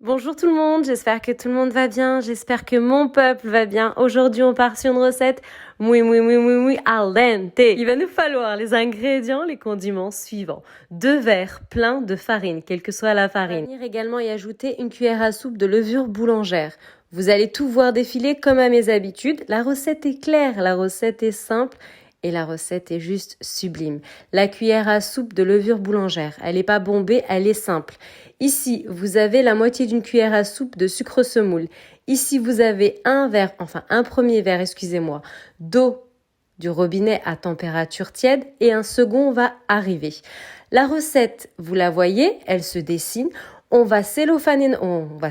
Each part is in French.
Bonjour tout le monde, j'espère que tout le monde va bien, j'espère que mon peuple va bien. Aujourd'hui, on part sur une recette muy al dente. Il va nous falloir les ingrédients, les condiments suivants. 2 verres pleins de farine, quelle que soit la farine. On va venir également y ajouter une cuillère à soupe de levure boulangère. Vous allez tout voir défiler comme à mes habitudes. La recette est claire, la recette est simple. Et la recette est juste sublime. La cuillère à soupe de levure boulangère, elle n'est pas bombée, elle est simple. Ici, vous avez la moitié d'une cuillère à soupe de sucre semoule. Ici, vous avez un premier verre, d'eau du robinet à température tiède et un second va arriver. La recette, vous la voyez, elle se dessine. On va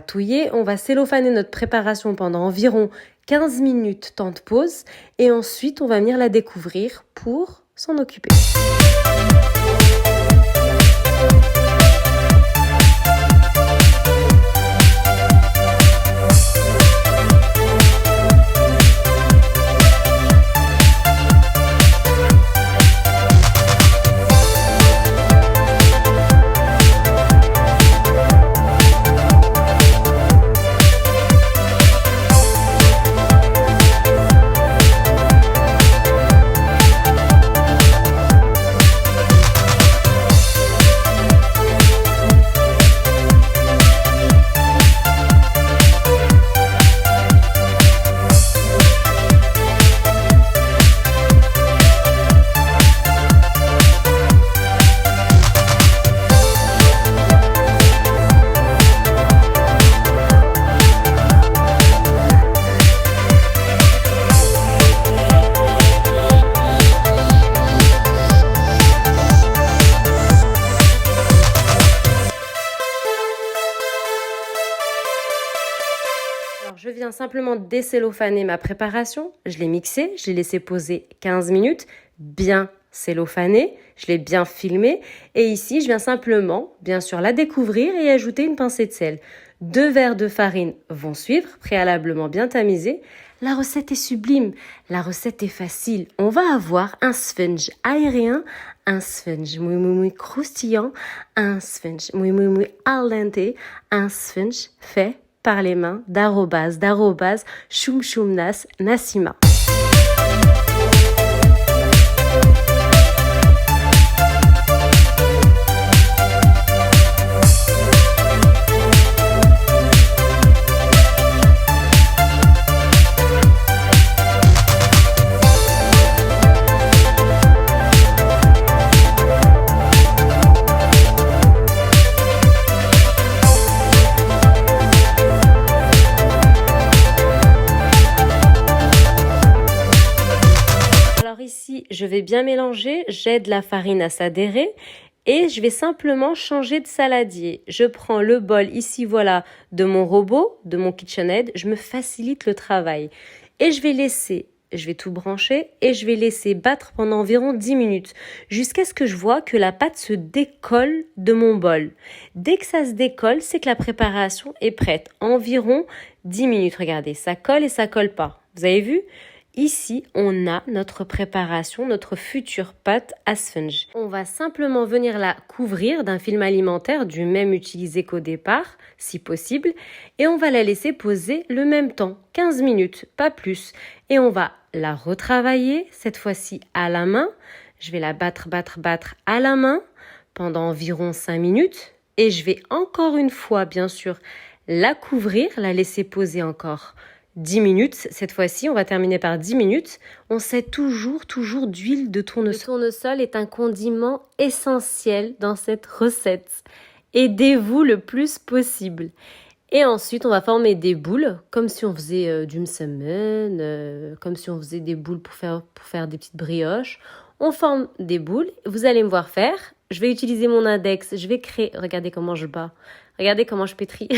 touiller, on va cellophaner notre préparation pendant environ 15 minutes, temps de pause, et ensuite on va venir la découvrir pour s'en occuper. Alors, je viens simplement décellophaner ma préparation. Je l'ai mixée, je l'ai laissé poser 15 minutes, bien cellophané, je l'ai bien filmé. Et ici, je viens simplement, bien sûr, la découvrir et ajouter une pincée de sel. 2 verres de farine vont suivre, préalablement bien tamisés. La recette est sublime, la recette est facile. On va avoir un sponge aérien, un sponge muy croustillant, un sponge muy al dente, un sponge fait par les mains d'Arobase Choum Choum Nas Nassima. Ici, je vais bien mélanger, j'aide la farine à s'adhérer et je vais simplement changer de saladier. Je prends le bol ici, voilà, de mon robot, de mon KitchenAid, je me facilite le travail et je vais tout brancher et je vais laisser battre pendant environ 10 minutes jusqu'à ce que je vois que la pâte se décolle de mon bol. Dès que ça se décolle, c'est que la préparation est prête. Environ 10 minutes, regardez, ça colle et ça colle pas. Vous avez vu ? Ici, on a notre préparation, notre future pâte à sponge. On va simplement venir la couvrir d'un film alimentaire du même utilisé qu'au départ, si possible, et on va la laisser poser le même temps, 15 minutes, pas plus. Et on va la retravailler, cette fois-ci à la main. Je vais la battre à la main pendant environ 5 minutes. Et je vais encore une fois, bien sûr, la couvrir, la laisser poser encore 10 minutes, cette fois-ci, on va terminer par 10 minutes. On sait toujours d'huile de tournesol. Le tournesol est un condiment essentiel dans cette recette. Aidez-vous le plus possible. Et ensuite, on va former des boules, comme si on faisait du msemen, comme si on faisait des boules pour faire des petites brioches. On forme des boules, vous allez me voir faire. Je vais utiliser mon index, je vais créer... Regardez comment je bats. Regardez comment je pétris.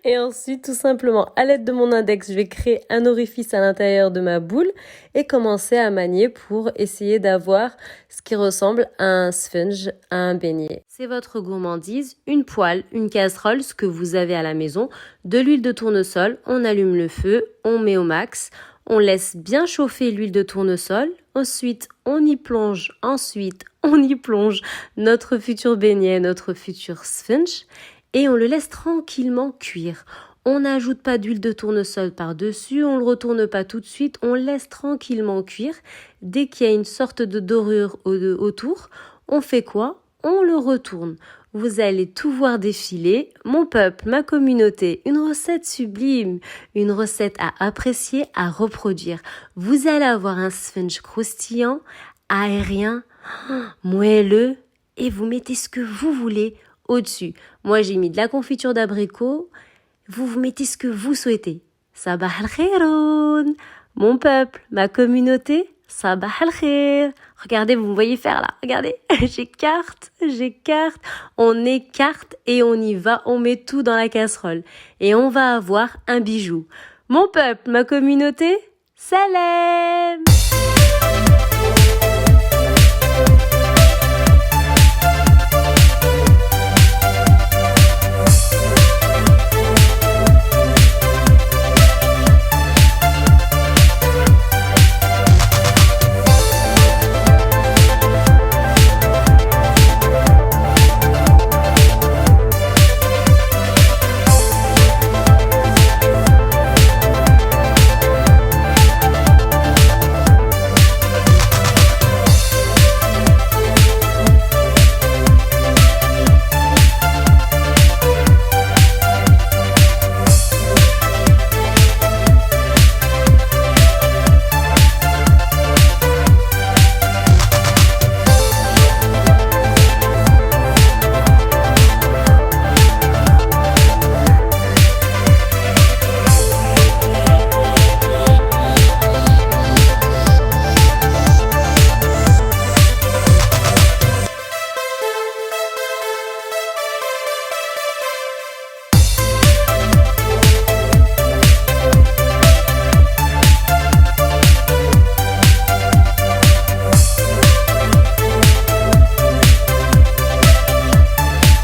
Et ensuite, tout simplement, à l'aide de mon index, je vais créer un orifice à l'intérieur de ma boule et commencer à manier pour essayer d'avoir ce qui ressemble à un sponge, à un beignet. C'est votre gourmandise, une poêle, une casserole, ce que vous avez à la maison, de l'huile de tournesol, on allume le feu, on met au max, on laisse bien chauffer l'huile de tournesol, ensuite on y plonge notre futur beignet, notre futur sponge. et on le laisse tranquillement cuire. On n'ajoute pas d'huile de tournesol par-dessus, on ne le retourne pas tout de suite, on laisse tranquillement cuire. Dès qu'il y a une sorte de dorure autour, on fait quoi? On le retourne. Vous allez tout voir défiler. Mon peuple, ma communauté, une recette sublime, une recette à apprécier, à reproduire. Vous allez avoir un sponge croustillant, aérien, moelleux, et vous mettez ce que vous voulez au-dessus. Moi, j'ai mis de la confiture d'abricot. Vous mettez ce que vous souhaitez. Sabah al-khairoun. Mon peuple, ma communauté, sabah al-khair. Regardez, vous me voyez faire là. Regardez, j'écarte. On écarte et on y va. On met tout dans la casserole. Et on va avoir un bijou. Mon peuple, ma communauté, salam.